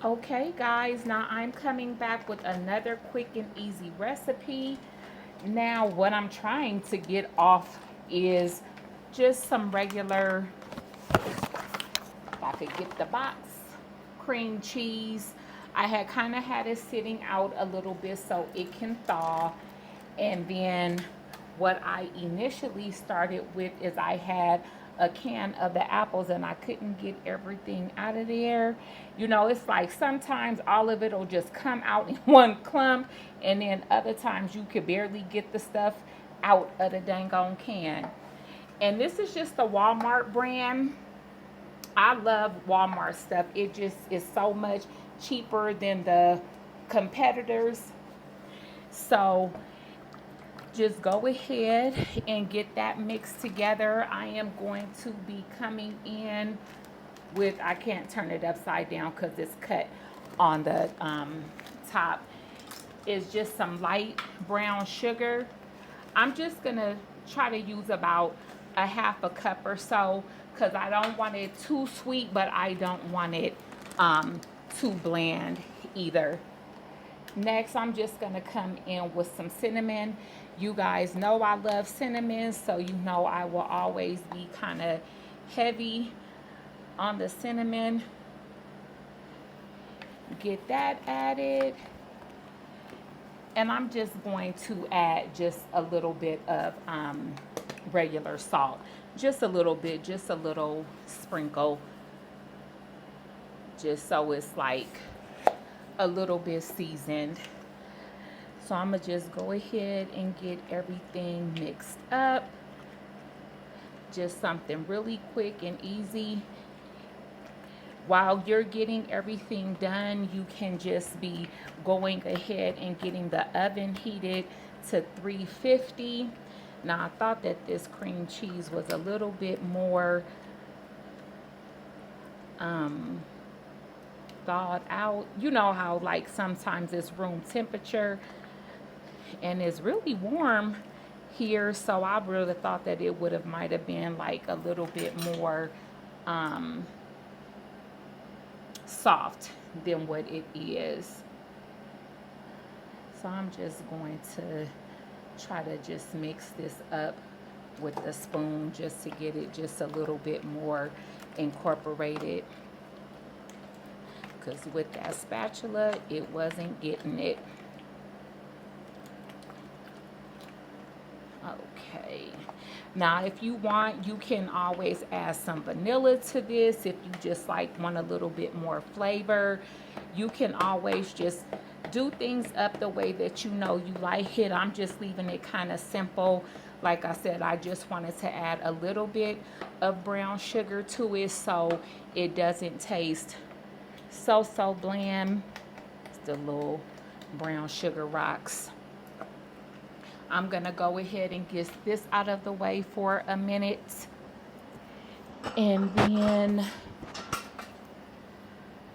Okay guys, now I'm coming back with another quick and easy recipe. Now what I'm trying to get off is just some regular, if I could get the box, cream cheese. I had kind of had it sitting out a little bit so it can thaw. And then what I initially started with is I had a can of the apples and I couldn't get everything out of there. You know, it's like sometimes all of it will just come out in one clump, and then other times you could barely get the stuff out of the dang on can. And this is just the Walmart brand. I love Walmart stuff. It just is so much cheaper than the competitors. So just go ahead and get that mixed together. I am going to be coming in with, I can't turn it upside down because it's cut on the top, is just some light brown sugar. I'm just gonna try to use about a half a cup or so because I don't want it too sweet, but I don't want it too bland either. Next, I'm just gonna come in with some cinnamon. You guys know I love cinnamon, so you know I will always be kind of heavy on the cinnamon. Get that added. And I'm just going to add just a little bit of regular salt. Just a little bit, just a little sprinkle. Just so it's like a little bit seasoned. So I'm gonna just go ahead and get everything mixed up. Just something really quick and easy. While you're getting everything done, you can just be going ahead and getting the oven heated to 350. Now I thought that this cream cheese was a little bit more thawed out. You know how like sometimes it's room temperature and it's really warm here, so I really thought that it would have might have been like a little bit more soft than what it is. So I'm just going to try to just mix this up with the spoon just to get it just a little bit more incorporated, because with that spatula it wasn't getting it. Okay, now if you want, you can always add some vanilla to this if you just like want a little bit more flavor. You can always just do things up the way that you know you like it. I'm just leaving it kind of simple. Like I said, I just wanted to add a little bit of brown sugar to it so it doesn't taste so bland. It's the little brown sugar rocks. I'm gonna go ahead and get this out of the way for a minute, and then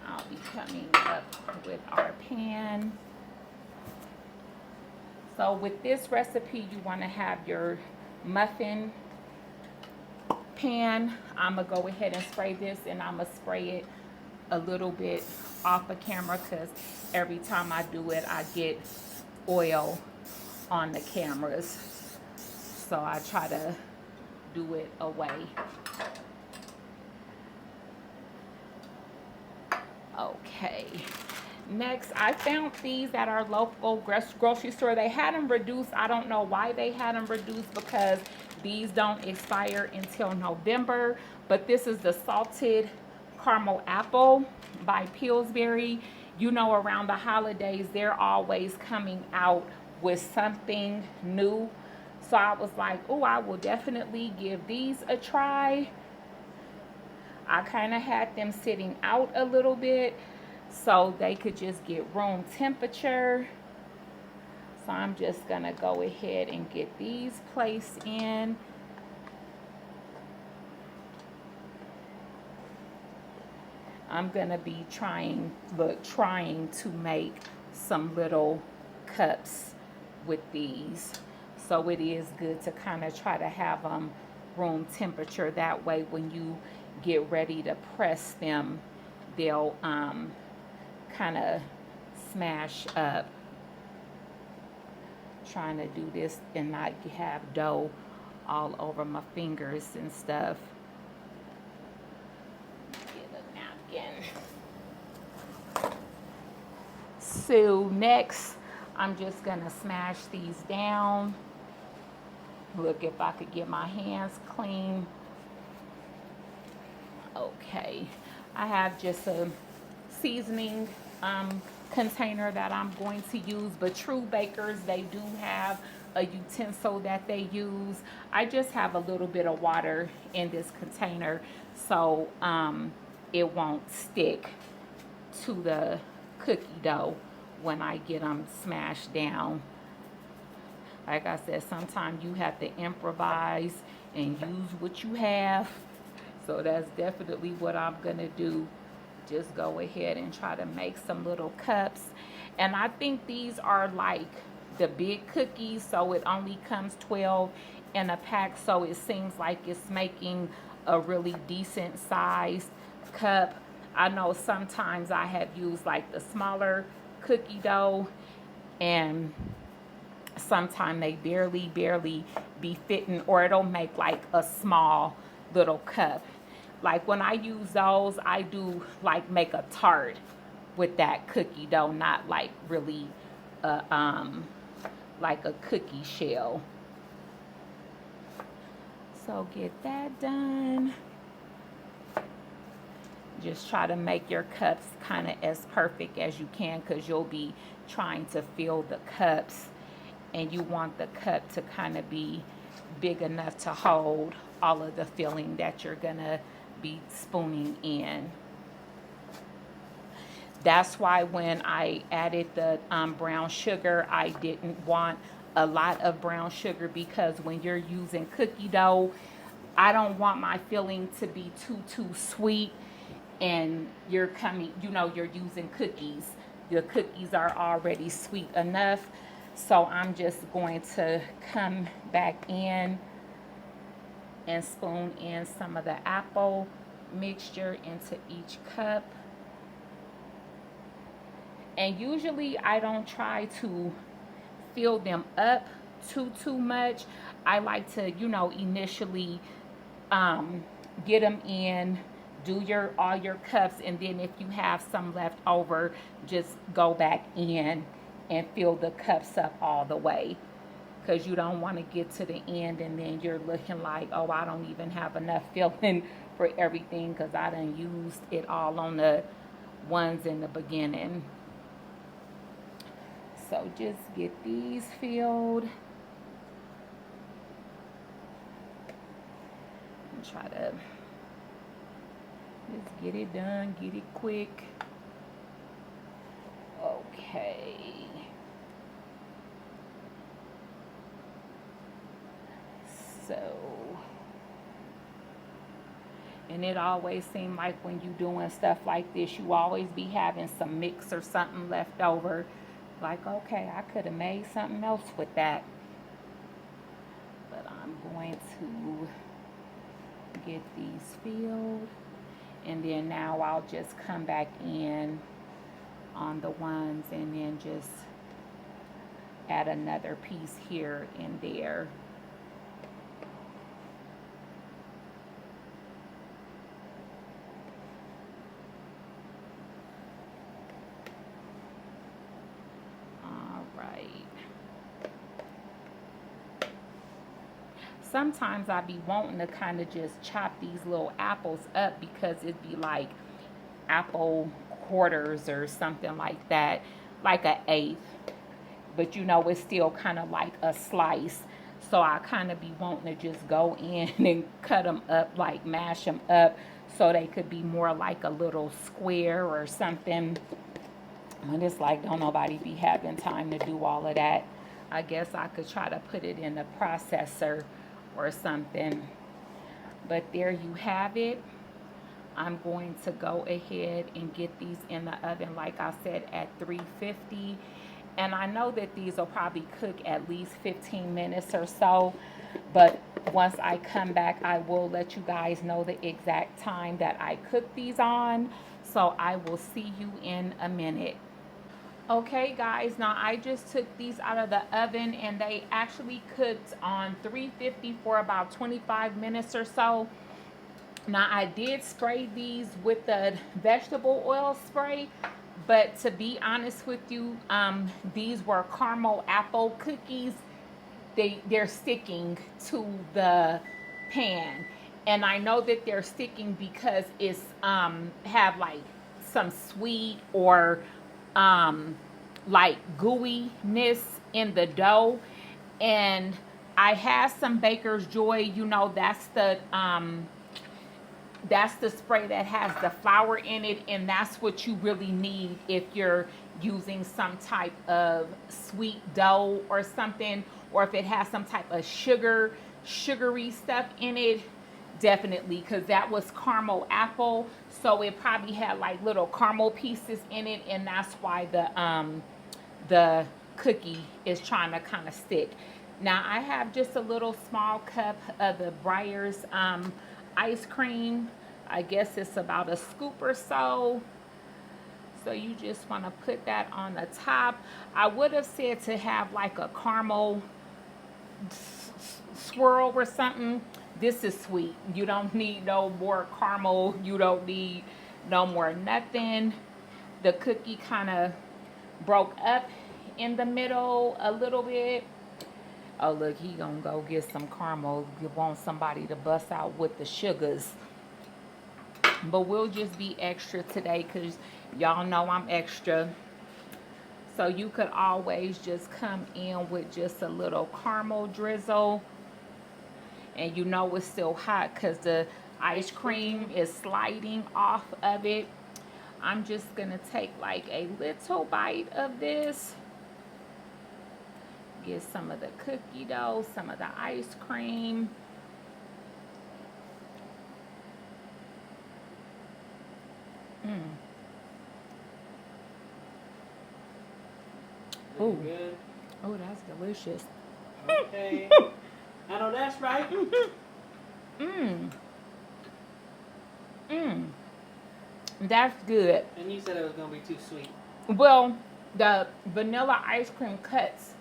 I'll be coming up with our pan. So with this recipe, you want to have your muffin pan. I'm gonna go ahead and spray this, and I'm gonna spray it a little bit off of camera because every time I do it I get oil on the cameras, so I try to do it away. Okay, next I found these at our local grocery store. They had them reduced. I don't know why they had them reduced because these don't expire until November, but this is the salted caramel apple by Pillsbury. You know, around the holidays they're always coming out with something new, so I was like, oh, I will definitely give these a try. I kind of had them sitting out a little bit so they could just get room temperature. So I'm just gonna go ahead and get these placed in. I'm gonna be trying to make some little cups with these, so it is good to kind of try to have them room temperature. That way when you get ready to press them, they'll kind of smash up. Trying to do this and not have dough all over my fingers and stuff. Get a napkin. So next, I'm just gonna smash these down. Look if I could get my hands clean. Okay, I have just a seasoning container that I'm going to use, but true bakers, they do have a utensil that they use. I just have a little bit of water in this container so it won't stick to the cookie dough when I get them smashed down. Like I said, sometimes you have to improvise and use what you have. So that's definitely what I'm gonna do. Just go ahead and try to make some little cups. And I think these are like the big cookies, so it only comes 12 in a pack, so it seems like it's making a really decent sized cup. I know sometimes I have used like the smaller cookie dough, and sometimes they barely be fitting, or it'll make like a small little cup. Like when I use those, I do like make a tart with that cookie dough, not like really like a cookie shell. So get that done. Just try to make your cups kind of as perfect as you can, because you'll be trying to fill the cups, and you want the cup to kind of be big enough to hold all of the filling that you're gonna be spooning in. That's why when I added the brown sugar, I didn't want a lot of brown sugar, because when you're using cookie dough, I don't want my filling to be too sweet, and you're using cookies. The cookies are already sweet enough. So I'm just going to come back in and spoon in some of the apple mixture into each cup. And usually I don't try to fill them up too much. I like to, initially get them in, do all your cups, and then if you have some left over, just go back in and fill the cups up all the way, because you don't want to get to the end and then you're looking like, oh, I don't even have enough filling for everything, because I done used it all on the ones in the beginning. So just get these filled and try to just get it done, get it quick. Okay. So, and it always seems like when you doing stuff like this, you always be having some mix or something left over. Like, okay, I could have made something else with that. But I'm going to get these filled. And then now I'll just come back in on the ones and then just add another piece here and there. Sometimes I be wanting to kind of just chop these little apples up, because it'd be like apple quarters or something like that, like an eighth. But it's still kind of like a slice. So I kind of be wanting to just go in and cut them up, like mash them up, so they could be more like a little square or something. When it's like, don't nobody be having time to do all of that. I guess I could try to put it in the processor or something. But there you have it. I'm going to go ahead and get these in the oven, like I said, at 350. And I know that these will probably cook at least 15 minutes or so. But once I come back, I will let you guys know the exact time that I cook these on. So I will see you in a minute. Okay guys, now I just took these out of the oven and they actually cooked on 350 for about 25 minutes or so. Now I did spray these with the vegetable oil spray, but to be honest with you, these were caramel apple cookies. They're sticking to the pan, and I know that they're sticking because it's have like some sweet or like gooiness in the dough. And I have some Baker's Joy, you know, that's the spray that has the flour in it, and that's what you really need if you're using some type of sweet dough or something, or if it has some type of sugary stuff in it. Definitely, because that was caramel apple, so it probably had like little caramel pieces in it, and that's why the cookie is trying to kind of stick. Now I have just a little small cup of the Breyers ice cream. I guess it's about a scoop or so. So you just want to put that on the top. I would have said to have like a caramel swirl or something. This is sweet. You don't need no more caramel. You don't need no more nothing. The cookie kind of broke up in the middle a little bit. Oh, look, he gonna go get some caramel. You want somebody to bust out with the sugars. But we'll just be extra today because y'all know I'm extra. So you could always just come in with just a little caramel drizzle. And you know it's still hot because the ice cream is sliding off of it. I'm just going to take like a little bite of this. Get some of the cookie dough, some of the ice cream. Oh, good. Oh, that's delicious. Okay. I know that's right. That's good. And you said it was going to be too sweet. Well, the vanilla ice cream cuts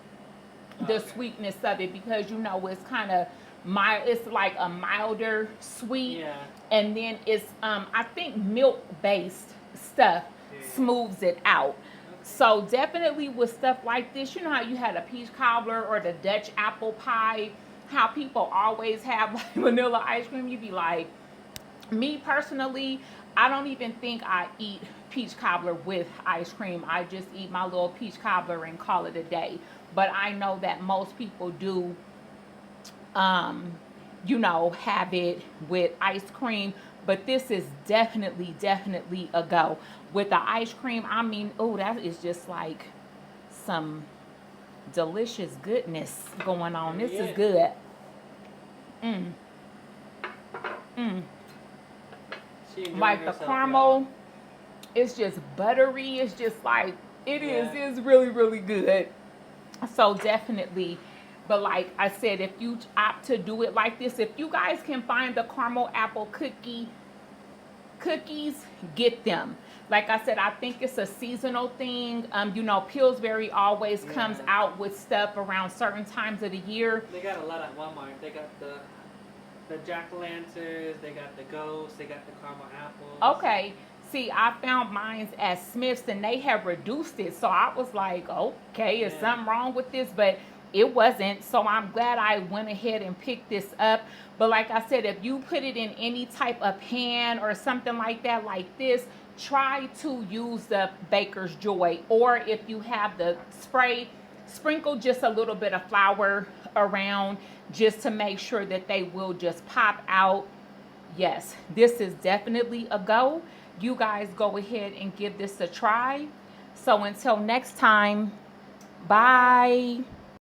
the Okay. sweetness of it, because you know it's kind of mild. It's like a milder sweet. Yeah. And then it's I think milk based stuff smooths it out. So definitely with stuff like this, you know how you had a peach cobbler or the Dutch apple pie, how people always have like vanilla ice cream. You'd be like, me personally, I don't even think I eat peach cobbler with ice cream. I just eat my little peach cobbler and call it a day. But I know that most people do, you know, have it with ice cream. But this is definitely a go. With the ice cream, I mean, oh, that is just like some delicious goodness going on. This is good. Like the caramel, it's just buttery. It's just like, it's really good. So definitely. But like I said, if you opt to do it like this, if you guys can find the caramel apple cookies, get them. Like I said, I think it's a seasonal thing. You know, Pillsbury always comes out with stuff around certain times of the year. They got a lot at Walmart. They got the jack-o'-lanterns, they got the ghosts, they got the caramel apples. Okay. See, I found mine at Smith's and they have reduced it. So I was like, okay, is something wrong with this? But it wasn't. So I'm glad I went ahead and picked this up. But like I said, if you put it in any type of pan or something like that, like this, try to use the Baker's Joy. Or if you have the spray, sprinkle just a little bit of flour around just to make sure that they will just pop out. Yes, this is definitely a go. You guys go ahead and give this a try. So until next time, bye.